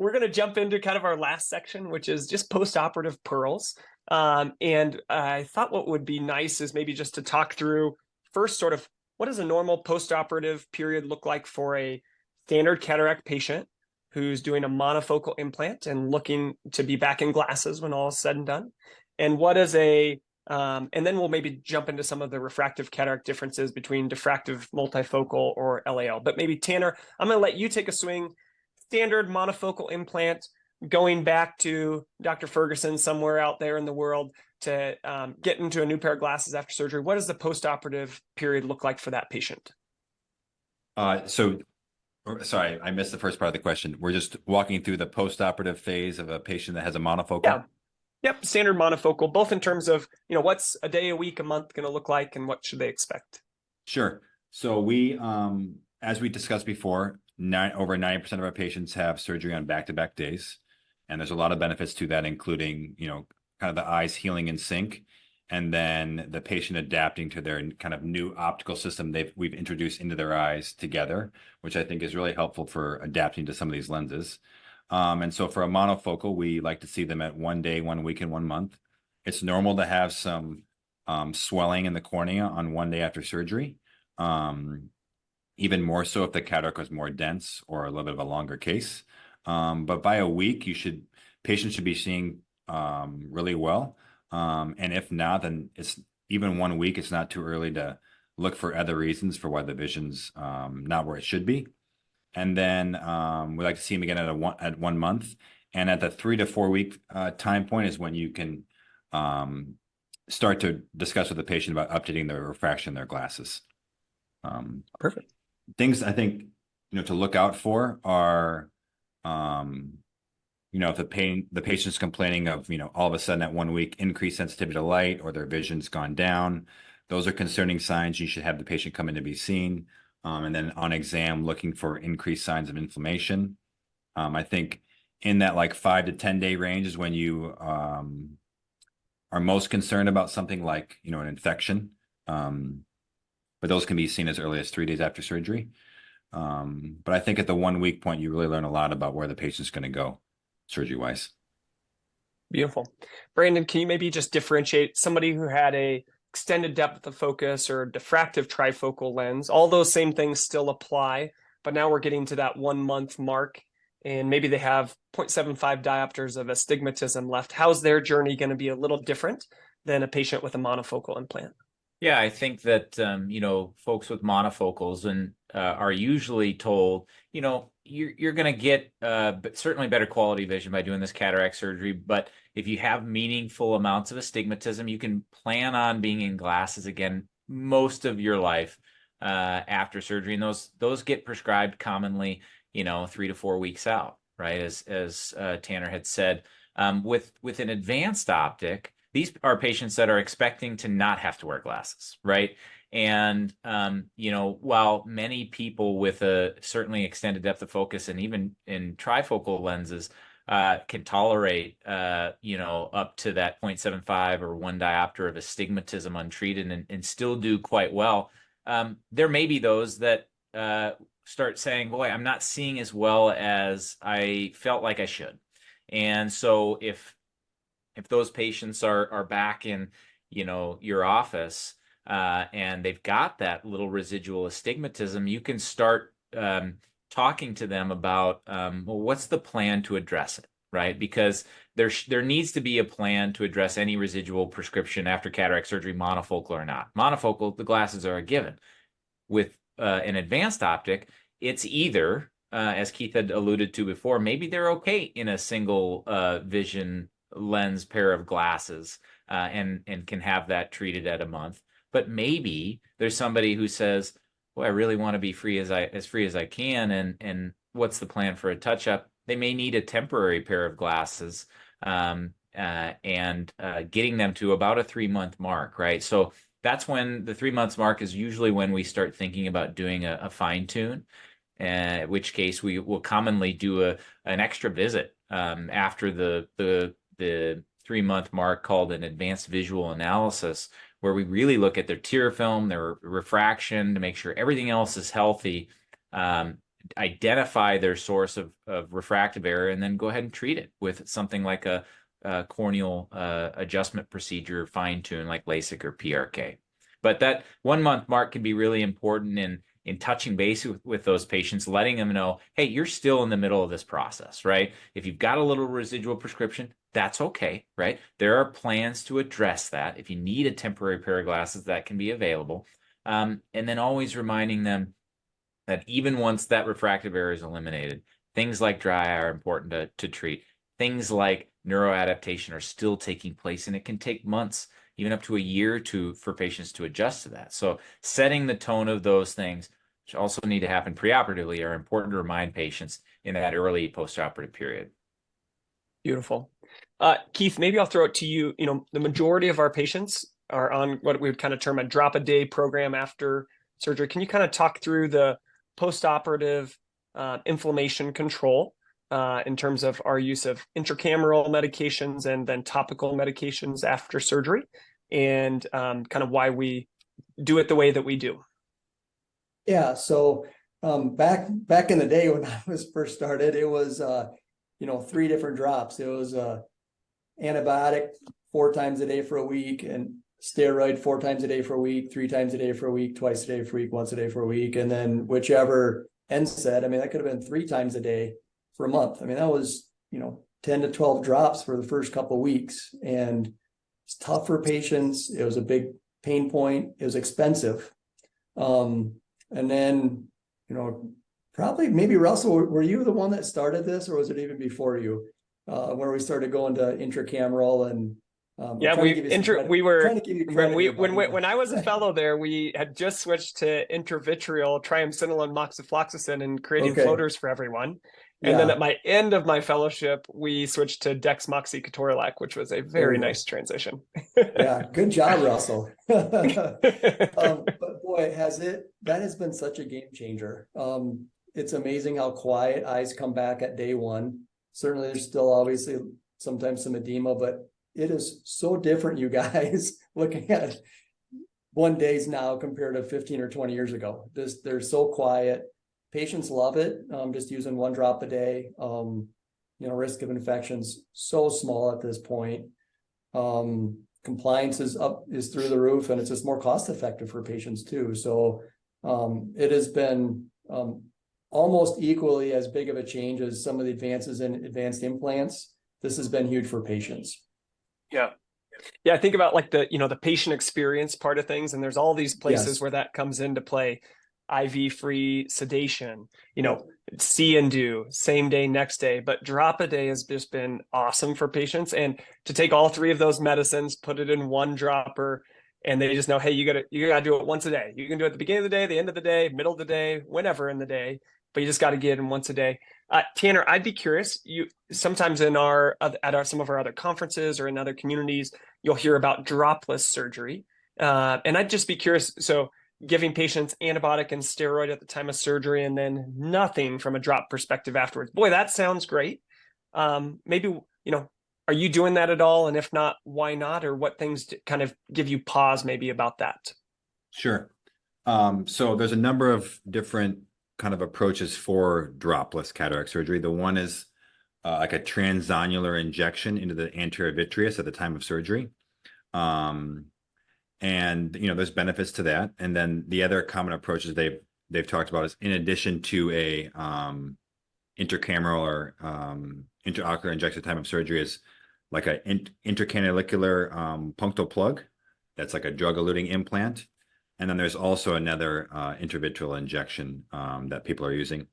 we're going to jump into kind of our last section, which is just post-operative pearls. And I thought what would be nice is maybe just to talk through first sort of what does a normal post-operative period look like for a standard cataract patient who's doing a monofocal implant and looking to be back in glasses when all is said and done. And what is and then we'll maybe jump into some of the refractive cataract differences between diffractive multifocal or LAL. But maybe Tanner, I'm going to let you take a swing. Standard monofocal implant, going back to Dr. Ferguson somewhere out there in the world to get into a new pair of glasses after surgery. What does the post-operative period look like for that patient? Sorry, I missed the first part of the question. We're just walking through the post-operative phase of a patient that has a monofocal? Yeah. Yep, standard monofocal, both in terms of, what's a day, a week, a month going to look like and what should they expect? Sure. So we, as we discussed before, over 90% of our patients have surgery on back-to-back days. And there's a lot of benefits to that, including, kind of the eyes healing in sync, and then the patient adapting to their kind of new optical system we've introduced into their eyes together, which I think is really helpful for adapting to some of these lenses. And so for a monofocal, we like to see them at 1 day, 1 week, and 1 month. It's normal to have some swelling in the cornea on 1 day after surgery, even more so if the cataract was more dense or a little bit of a longer case. But by a week, patients should be seeing really well. And if not, then it's even 1 week. It's not too early to look for other reasons for why the vision's not where it should be. And then we like to see them again at 1 month. And at the 3 to 4 week time point is when you can start to discuss with the patient about updating the refraction in their glasses. Perfect. Things I think, to look out for are, if the patient's complaining of, all of a sudden at 1 week, increased sensitivity to light or their vision's gone down. Those are concerning signs. You should have the patient come in to be seen. And then on exam, looking for increased signs of inflammation. I think in that like 5 to 10 day range is when you are most concerned about something like, an infection. But those can be seen as early as 3 days after surgery. But I think at the 1 week point, you really learn a lot about where the patient's going to go surgery-wise. Beautiful. Brandon, can you maybe just differentiate somebody who had a extended depth of focus or diffractive trifocal lens? All those same things still apply, but now we're getting to that 1 month mark and maybe they have 0.75 diopters of astigmatism left. How's their journey going to be a little different than a patient with a monofocal implant? Yeah, I think that, folks with monofocals are usually told, you're going to get certainly better quality vision by doing this cataract surgery. But if you have meaningful amounts of astigmatism, you can plan on being in glasses again most of your life after surgery. And those get prescribed commonly, 3 to 4 weeks out, right? As Tanner had said, with an advanced optic, these are patients that are expecting to not have to wear glasses, right? And, while many people with a certainly extended depth of focus and even in trifocal lenses can tolerate, up to that 0.75 or 1 diopter of astigmatism untreated and still do quite well, there may be those that start saying, boy, I'm not seeing as well as I felt like I should. And so if those patients are back in, your office and they've got that little residual astigmatism, you can start talking to them about, what's the plan to address it, right? Because there needs to be a plan to address any residual prescription after cataract surgery, monofocal or not. Monofocal, the glasses are a given. With an advanced optic, it's either, as Keith had alluded to before, maybe they're okay in a single vision lens pair of glasses and can have that treated at a month. But maybe there's somebody who says, well, I really want to be free as I can, and what's the plan for a touch-up? They may need a temporary pair of glasses and getting them to about a 3-month mark, right? So that's when the 3 months mark is usually when we start thinking about doing a fine tune, in which case we will commonly do an extra visit after the 3-month mark called an advanced visual analysis, where we really look at their tear film, their refraction to make sure everything else is healthy. identify their source of refractive error, and then go ahead and treat it with something like a corneal adjustment procedure, fine tune like LASIK or PRK. But that 1 month mark can be really important in touching base with those patients, letting them know, hey, you're still in the middle of this process, right? If you've got a little residual prescription, that's okay, right? There are plans to address that. If you need a temporary pair of glasses, that can be available. And then always reminding them that even once that refractive error is eliminated, things like dry eye are important to treat. Things like neuroadaptation are still taking place, and it can take months, even up to a year for patients to adjust to that. So setting the tone of those things, which also need to happen preoperatively, are important to remind patients in that early postoperative period. Beautiful. Keith, maybe I'll throw it to you. You know, the majority of our patients are on what we would kind of term a drop-a-day program after surgery. Can you kind of talk through the postoperative inflammation control in terms of our use of intracameral medications and then topical medications after surgery, and kind of why we do it the way that we do? Yeah, so back in the day when I was first started, it was 3 different drops. It was antibiotic 4 times a day for a week, and steroid 4 times a day for a week, 3 times a day for a week, twice a day for a week, once a day for a week, and then whichever NSAID. I mean, that could have been 3 times a day for a month. I mean, that was 10 to 12 drops for the first couple of weeks, and it's tough for patients. It was a big pain point. It was expensive. And then, probably maybe Russell, were you the one that started this, or was it even before you, where we started going to intracameral and yeah, when I was a fellow there, we had just switched to intravitreal triamcinolone and moxifloxacin and creating floaters for everyone. And then at my end of my fellowship, we switched to dexmoxyketorolac, which was a very nice transition. Yeah, good job, Russell. But boy, that has been such a game changer. It's amazing how quiet eyes come back at day 1. Certainly there's still obviously sometimes some edema, but it is so different, you guys, looking at 1 days now compared to 15 or 20 years ago. They're so quiet. Patients love it. Just using 1 drop a day. Risk of infections so small at this point. Compliance is through the roof, and it's just more cost effective for patients too. So it has been almost equally as big of a change as some of the advances in advanced implants. This has been huge for patients. Yeah. I think about like the patient experience part of things, and there's all these places where that comes into play. IV free sedation, see and do, same day, next day, but drop a day has just been awesome for patients. And to take all 3 of those medicines, put it in 1 dropper, and they just know, hey, you gotta do it once a day. You can do it at the beginning of the day, the end of the day, middle of the day, whenever in the day, but you just got to get it in once a day. Tanner, I'd be curious. You sometimes some of our other conferences or in other communities, you'll hear about dropless surgery, and I'd just be curious. So, giving patients antibiotic and steroid at the time of surgery, and then nothing from a drop perspective afterwards. Boy, that sounds great. Maybe are you doing that at all? And if not, why not? Or what things kind of give you pause maybe about that? Sure. So there's a number of different kind of approaches for dropless cataract surgery. The one is like a transonular injection into the anterior vitreous at the time of surgery. And there's benefits to that. And then the other common approaches they've talked about is, in addition to a intracameral or intraocular injection at the time of surgery, is like a intracanalicular punctal plug. That's like a drug-eluting implant. And then there's also another intravitreal injection that people are using.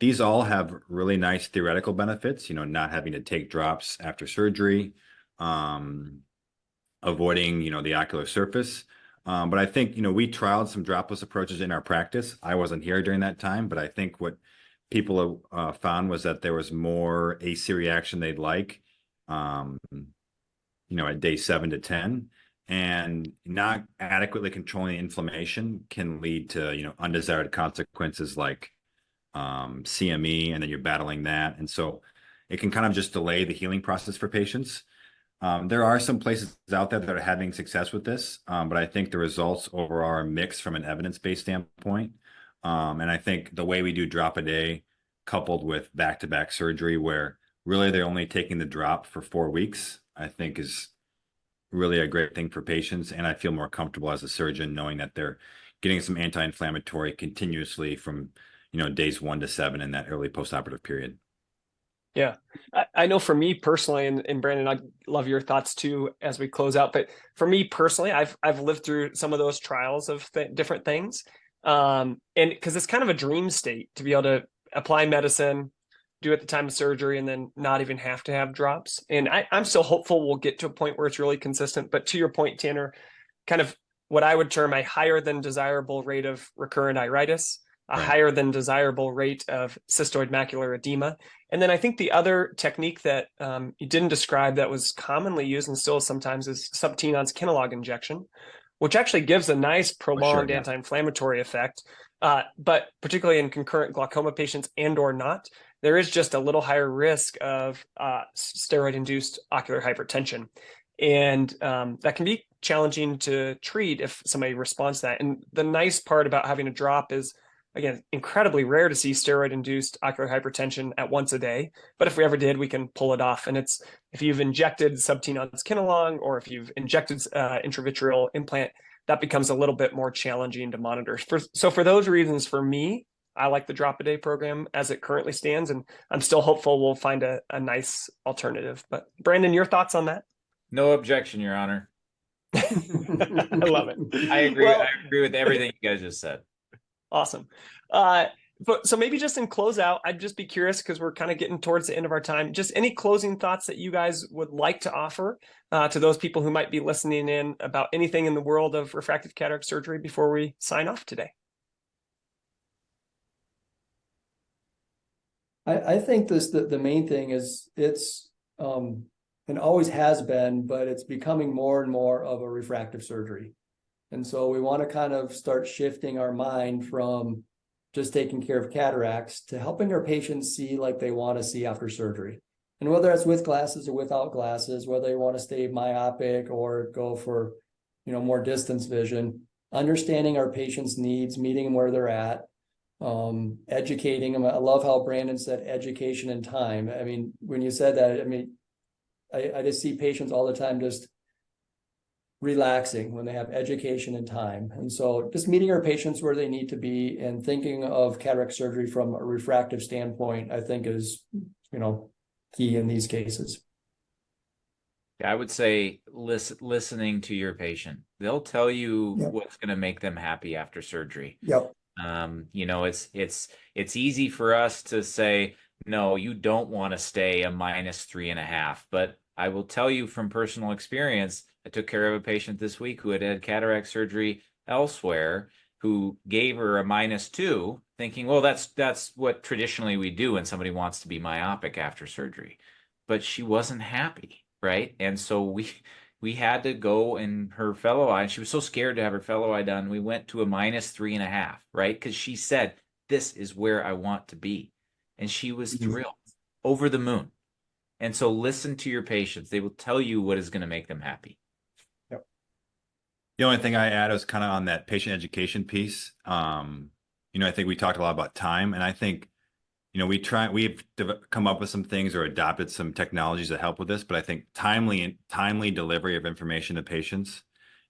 These all have really nice theoretical benefits, not having to take drops after surgery, avoiding, the ocular surface. But I think, we trialed some dropless approaches in our practice. I wasn't here during that time, but I think what people found was that there was more AC reaction they'd like, at day 7 to 10. And not adequately controlling inflammation can lead to, undesired consequences like CME, and then you're battling that. And so it can kind of just delay the healing process for patients. There are some places out there that are having success with this, but I think the results overall are mixed from an evidence-based standpoint. And I think the way we do drop a day coupled with back-to-back surgery where really they're only taking the drop for 4 weeks, I think is really a great thing for patients. And I feel more comfortable as a surgeon knowing that they're getting some anti-inflammatory continuously from, days 1 to 7 in that early postoperative period. Yeah, I know for me personally, and Brandon, I'd love your thoughts too as we close out. But for me personally, I've lived through some of those trials of different things, and because it's kind of a dream state to be able to apply medicine, do at the time of surgery, and then not even have to have drops. And I'm still hopeful we'll get to a point where it's really consistent. But to your point, Tanner, kind of what I would term a higher than desirable rate of recurrent iritis, a Right. higher than desirable rate of cystoid macular edema. And then I think the other technique that you didn't describe that was commonly used and still sometimes is subtenon's Kinalog injection, which actually gives a nice prolonged yeah. anti-inflammatory effect. But particularly in concurrent glaucoma patients and or not, there is just a little higher risk of steroid-induced ocular hypertension. And that can be challenging to treat if somebody responds to that. And the nice part about having a drop is, again, incredibly rare to see steroid-induced ocular hypertension at once a day. But if we ever did, we can pull it off. And it's if you've injected subtenon's Kinalog or if you've injected intravitreal implant, that becomes a little bit more challenging to monitor. So for those reasons, for me, I like the drop-a-day program as it currently stands, and I'm still hopeful we'll find a nice alternative. But Brandon, your thoughts on that? No objection, Your Honor. I love it. I agree. Well, I agree with everything you guys just said. Awesome. So maybe just in closeout, I'd just be curious because we're kind of getting towards the end of our time. Just any closing thoughts that you guys would like to offer to those people who might be listening in about anything in the world of refractive cataract surgery before we sign off today? I think the main thing is it's and always has been, but it's becoming more and more of a refractive surgery. And so we want to kind of start shifting our mind from just taking care of cataracts to helping our patients see like they want to see after surgery. And whether it's with glasses or without glasses, whether they want to stay myopic or go for, more distance vision, understanding our patients' needs, meeting them where they're at, educating them. I love how Brandon said education and time. I mean, when you said that, I just see patients all the time just relaxing when they have education and time. And so just meeting our patients where they need to be and thinking of cataract surgery from a refractive standpoint, I think is, key in these cases. I would say listening to your patient. They'll tell you what's going to make them happy after surgery. Yep. It's easy for us to say, no, you don't want to stay a -3.5. But I will tell you from personal experience, I took care of a patient this week who had cataract surgery elsewhere, who gave her a -2, thinking, well, that's what traditionally we do when somebody wants to be myopic after surgery. But she wasn't happy, right? And so we had to go in her fellow eye. She was so scared to have her fellow eye done. We went to a -3.5, right? Because she said, this is where I want to be. And she was thrilled, over the moon. And so listen to your patients. They will tell you what is going to make them happy. Yep. The only thing I add is kind of on that patient education piece. I think we talked a lot about time, and I think, we've come up with some things or adopted some technologies that help with this, but I think timely delivery of information to patients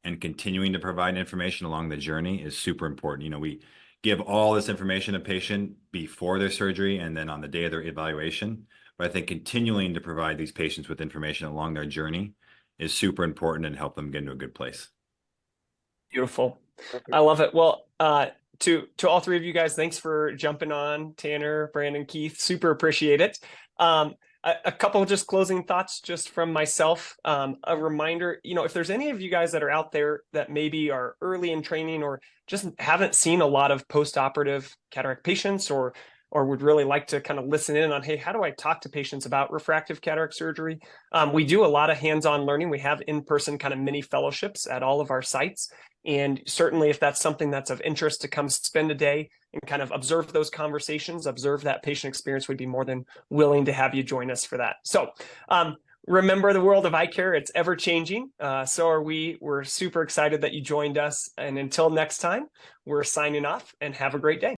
and continuing to provide information along the journey is super important. We give all this information to patient before their surgery and then on the day of their evaluation. But I think continuing to provide these patients with information along their journey is super important and help them get into a good place. Beautiful. I love it. Well, to all three of you guys, thanks for jumping on. Tanner, Brandon, Keith, super appreciate it. A couple of just closing thoughts just from myself. A reminder, if there's any of you guys that are out there that maybe are early in training or just haven't seen a lot of post-operative cataract patients or would really like to kind of listen in on, hey, how do I talk to patients about refractive cataract surgery? We do a lot of hands-on learning. We have in-person kind of mini fellowships at all of our sites. And certainly if that's something that's of interest to come spend a day and kind of observe those conversations, observe that patient experience, we'd be more than willing to have you join us for that. So remember, the world of eye care, it's ever changing. So are we. We're super excited that you joined us. And until next time, we're signing off and have a great day.